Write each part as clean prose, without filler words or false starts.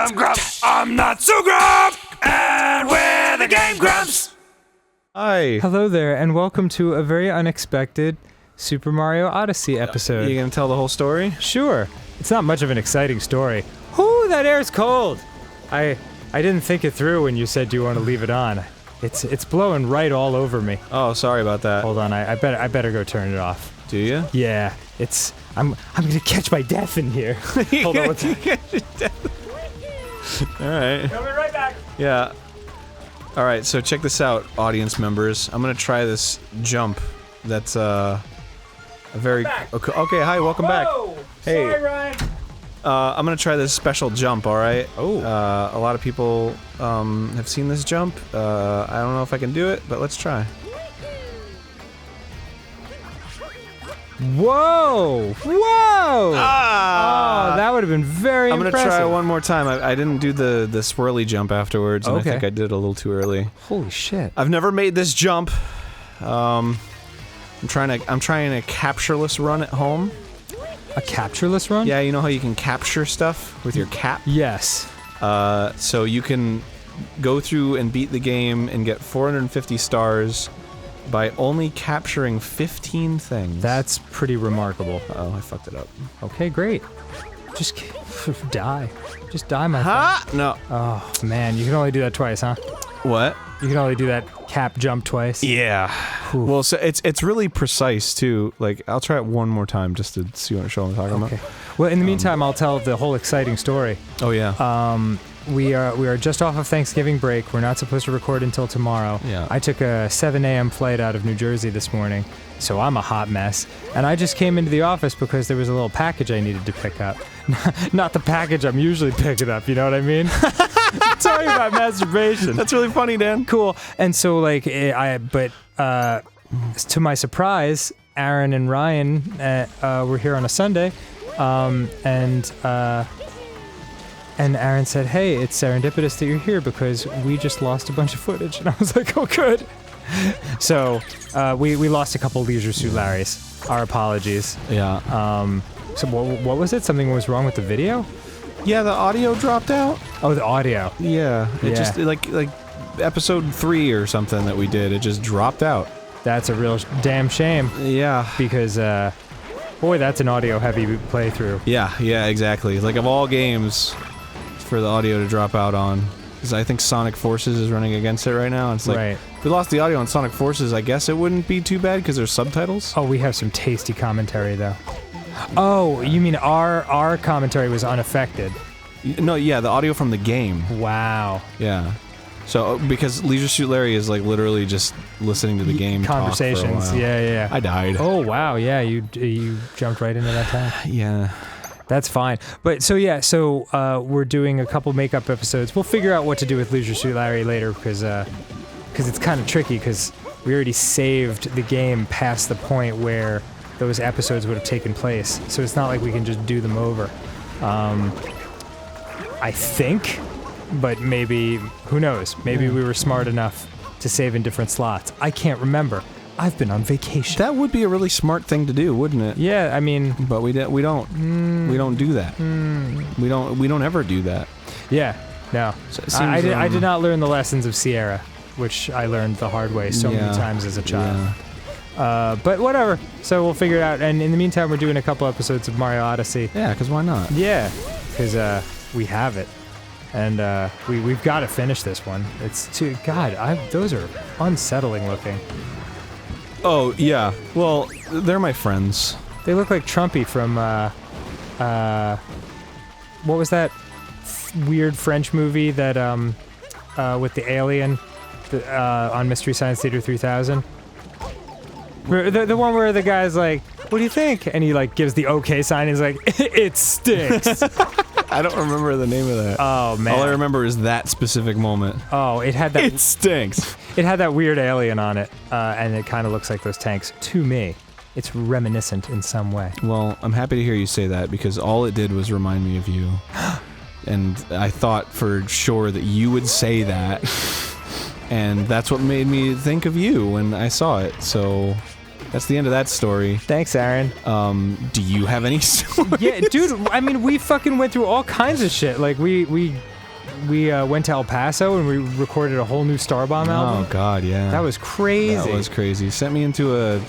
I'm Grumps. I'm not so Grump. And we're the GameGrumps. Hi. Hello there, and welcome to a very unexpected Super Mario Odyssey episode. You gonna tell the whole story? Sure. It's not much of an exciting story. Whoo, that air's cold! I didn't think it through when you said, do you want to leave it on? It's blowing right all over me. Oh, sorry about that. Hold on, I better go turn it off. Do you? Yeah, I'm gonna catch my death in here. Hold on, what's Alright. Coming right back! Yeah. Alright, so check this out, audience members. I'm gonna try this jump that's, a very... Okay, hi, welcome back. Hey. Sorry, Ryan! I'm gonna try this special jump, alright? Oh. A lot of people, have seen this jump. I don't know if I can do it, but let's try. Whoa! Whoa! Ah! Oh, that would have been very I'm impressive. gonna try one more time. I didn't do the swirly jump afterwards, and Okay. I think I did it a little too early. Holy shit. I've never made this jump. I'm trying a captureless run at home. A captureless run? Yeah, you know how you can capture stuff with your cap? Yes. So you can go through and beat the game and get 450 stars by only capturing 15 things. That's pretty remarkable. Uh-oh, I fucked it up. Okay, great. Just die. Just die, my Ha! No. friend. Oh, man, you can only do that twice, huh? What? You can only do that cap jump twice. Yeah. Well, so it's really precise too. Like, I'll try it one more time just to see what show I'm talking Okay. about. Well, in the meantime, I'll tell the whole exciting story. Oh yeah. We are just off of Thanksgiving break. We're not supposed to record until tomorrow. Yeah. I took a 7 a.m. flight out of New Jersey this morning, so I'm a hot mess. And I just came into the office because there was a little package I needed to pick up. Not the package I'm usually picking up, you know what I mean? Sorry about masturbation. That's really funny, Dan. Cool. And so, like, to my surprise, Aaron and Ryan were here on a Sunday, and Aaron said, hey, it's serendipitous that you're here because we just lost a bunch of footage. And I was like, oh, good. So, we lost a couple Leisure Suit Larrys. Our apologies. Yeah. So what was it? Something was wrong with the video? Yeah, the audio dropped out. Oh, the audio. Yeah. It Yeah. just like episode 3 or something that we did. It just dropped out. That's a real damn shame Yeah. because, boy, that's an audio-heavy playthrough. Yeah, exactly. Like, of all games for the audio to drop out on, because I think Sonic Forces is running against it right now. It's like, Right. if we lost the audio on Sonic Forces, I guess it wouldn't be too bad because there's subtitles. Oh, we have some tasty commentary, though. Oh, you mean our commentary was unaffected? No, yeah, the audio from the game. Wow. Yeah. So, because Leisure Suit Larry is like literally just listening to the game Conversations. talk for a while. Yeah. I died. Oh, wow. Yeah, you jumped right into that time. Yeah. That's fine. But so we're doing a couple makeup episodes. We'll figure out what to do with Leisure Suit Larry later because it's kind of tricky because we already saved the game past the point where those episodes would have taken place. So it's not like we can just do them over. I think, but maybe, who knows? Maybe we were smart enough to save in different slots. I can't remember. I've been on vacation. That would be a really smart thing to do, wouldn't it? Yeah, I mean... But we don't do that. We don't ever do that. Yeah, no. So it I seems, did not learn the lessons of Sierra, which I learned the hard way so many times as a child. Yeah. But whatever. So we'll figure it out. And in the meantime, we're doing a couple episodes of Mario Odyssey. Yeah, because why not? Yeah, because we have it. And we've got to finish this one. It's too... God, those are unsettling looking. Oh, yeah. Well, they're my friends. They look like Trumpy from, what was that weird French movie that, with the alien, on Mystery Science Theater 3000? The one where the guy's like, what do you think? And he, like, gives the okay sign, and he's like, it stinks! I don't remember the name of that. Oh, man. All I remember is that specific moment. Oh, it had that... It stinks! It had that weird alien on it, and it kind of looks like those tanks. To me, it's reminiscent in some way. Well, I'm happy to hear you say that, because all it did was remind me of you. And I thought for sure that you would say that. And that's what made me think of you when I saw it, so... That's the end of that story. Thanks, Aaron. Do you have any stories? Yeah, dude, I mean, we fucking went through all kinds of shit. Like, we we went to El Paso and we recorded a whole new Starbomb album. Oh God, yeah. That was crazy. That was crazy. Sent me into a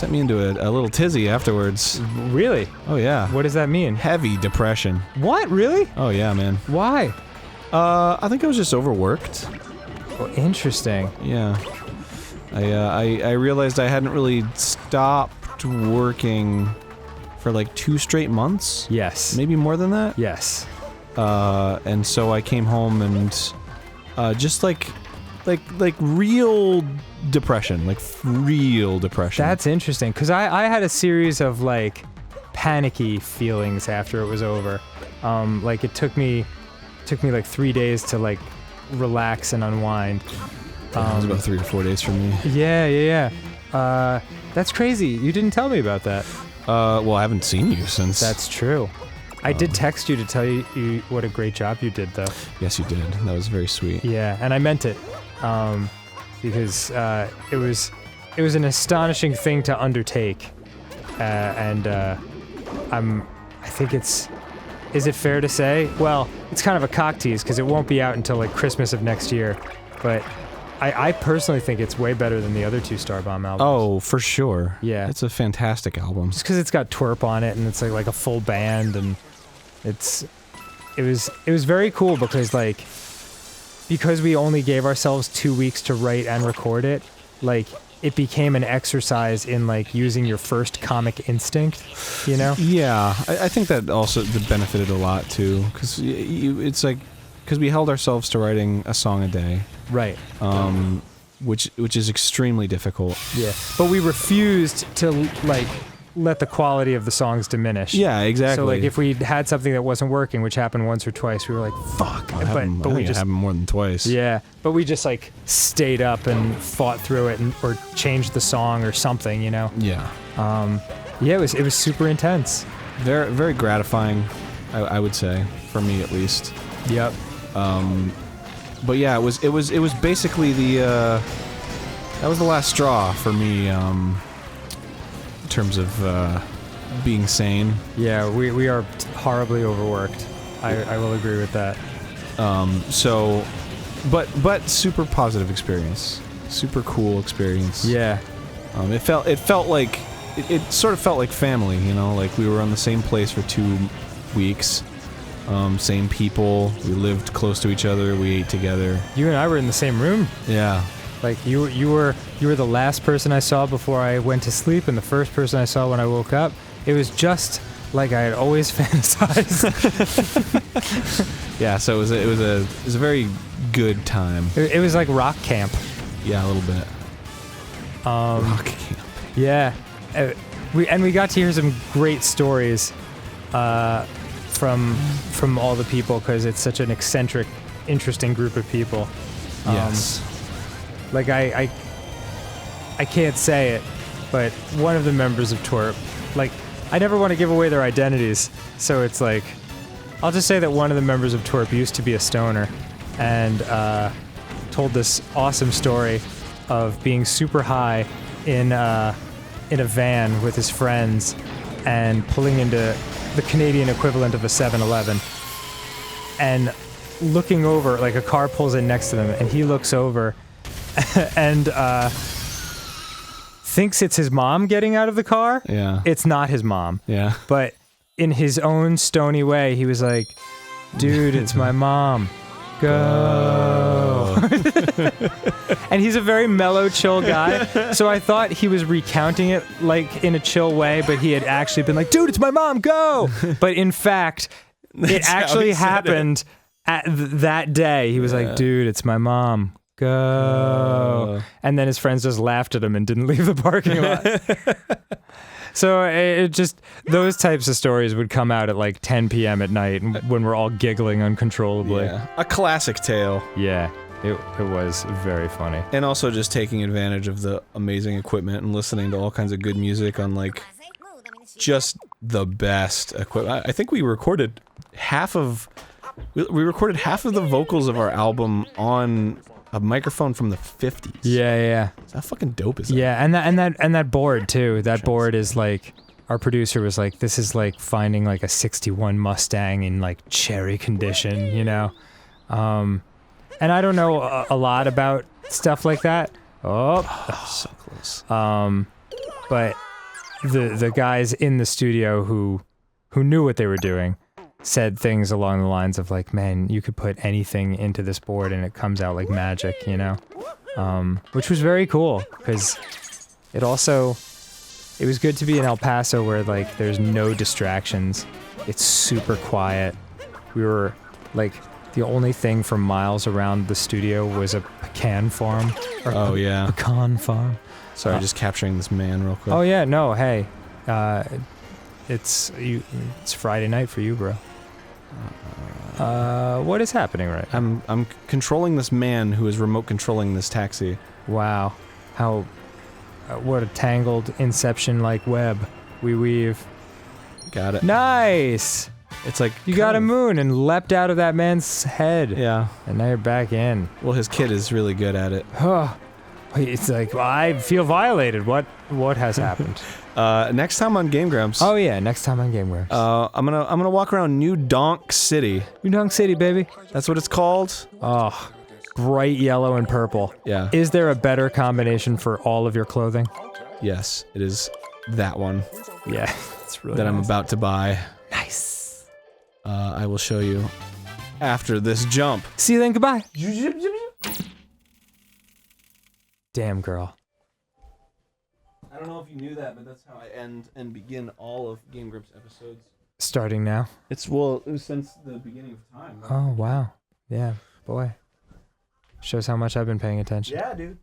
little tizzy afterwards. Really? Oh yeah. What does that mean? Heavy depression. What? Really? Oh yeah, man. Why? I think I was just overworked. Oh, interesting. Yeah. I realized I hadn't really stopped working for like 2 straight months. Yes. Maybe more than that. Yes. And so I came home and just like real depression, like real depression. That's interesting, because I had a series of like panicky feelings after it was over. Like it took me like 3 days to like relax and unwind. It was about 3 or 4 days for me. Yeah. That's crazy. You didn't tell me about that. Well, I haven't seen you since. That's true. I did text you to tell you what a great job you did, though. Yes, you did. That was very sweet. Yeah, and I meant it, because it was an astonishing thing to undertake, and I think it's. Is it fair to say? Well, it's kind of a cock tease because it won't be out until like Christmas of next year, but I personally think it's way better than the other 2 Starbomb albums. Oh, for sure. Yeah. It's a fantastic album. Just because it's got twerp on it and it's like a full band, and it was very cool because we only gave ourselves 2 weeks to write and record it, like it became an exercise in like using your first comic instinct, you know? Yeah, I think that also benefited a lot too, because it's like, because we held ourselves to writing a song a day. Right. Which is extremely difficult. Yeah. But we refused to like let the quality of the songs diminish. Yeah, exactly. So like if we had something that wasn't working, which happened once or twice, we were like, fuck. But we just happened more than twice. Yeah. But we just like stayed up and fought through it, or changed the song or something, you know? Yeah. Yeah, it was super intense. Very, very gratifying, I would say, for me at least. Yep. But yeah, it was basically that was the last straw for me, in terms of being sane. Yeah, we are horribly overworked. I will agree with that. So, but super positive experience, super cool experience. Yeah. It felt like it sort of felt like family, you know, like we were on the same place for 2 weeks. Same people. We lived close to each other. We ate together. You and I were in the same room. Yeah. Like you were the last person I saw before I went to sleep, and the first person I saw when I woke up. It was just like I had always fantasized. Yeah. So it was a very good time. It was like rock camp. Yeah, a little bit. Rock camp. Yeah. We got to hear some great stories. From all the people, because it's such an eccentric, interesting group of people. Yes. Like I can't say it, but one of the members of Twerp, like I never want to give away their identities, so it's like I'll just say that one of the members of Twerp used to be a stoner, and told this awesome story of being super high in a van with his friends and pulling into the Canadian equivalent of a 7-Eleven, and looking over, like a car pulls in next to them, and he looks over and thinks it's his mom getting out of the car. Yeah. It's not his mom. Yeah. But in his own stony way, he was like, dude, it's my mom. Go. And he's a very mellow, chill guy. So I thought he was recounting it like in a chill way, but he had actually been like, dude, it's my mom, go. But in fact, it actually happened at that day. He was like, dude, it's my mom, go. And then his friends just laughed at him and didn't leave the parking lot. So it just, those types of stories would come out at like 10 p.m. at night when we're all giggling uncontrollably. Yeah. A classic tale. Yeah, it was very funny. And also just taking advantage of the amazing equipment and listening to all kinds of good music on like just the best equipment. I think we recorded half of the vocals of our album on a microphone from the 50s. Yeah. How fucking dope is that? Yeah, and that board too. That board is like, our producer was like, this is like finding like a '61 Mustang in like cherry condition, you know. And I don't know a lot about stuff like that. Oh, So close. but the guys in the studio who knew what they were doing said things along the lines of like, man, you could put anything into this board and it comes out like magic, you know? Which was very cool, because it was good to be in El Paso where like there's no distractions. It's super quiet. We were like, the only thing for miles around the studio was a pecan farm. Oh yeah. Pecan farm. Sorry, just capturing this man real quick. Oh yeah, no, hey. It's Friday night for you, bro. What is happening right now? I'm controlling this man who is remote controlling this taxi. Wow. How... what a tangled Inception-like web we weave. Got it. Nice! It's like You got a moon and leapt out of that man's head. Yeah. And now you're back in. Well, his kid is really good at it. It's like, well, I feel violated. What has happened? Next time on GameGrumps. Oh yeah, next time on GameGrumps. I'm gonna walk around New Donk City. New Donk City, baby. That's what it's called. Oh, bright yellow and purple. Yeah. Is there a better combination for all of your clothing? Yes, it is that one Yeah, it's really that I'm nice. about to buy. Nice. I will show you after this jump. See you then, goodbye. Damn girl. I don't know if you knew that, but that's how I end and begin all of GameGrumps episodes. Starting now? It was since the beginning of time. Oh, wow. Yeah, boy. Shows how much I've been paying attention. Yeah, dude.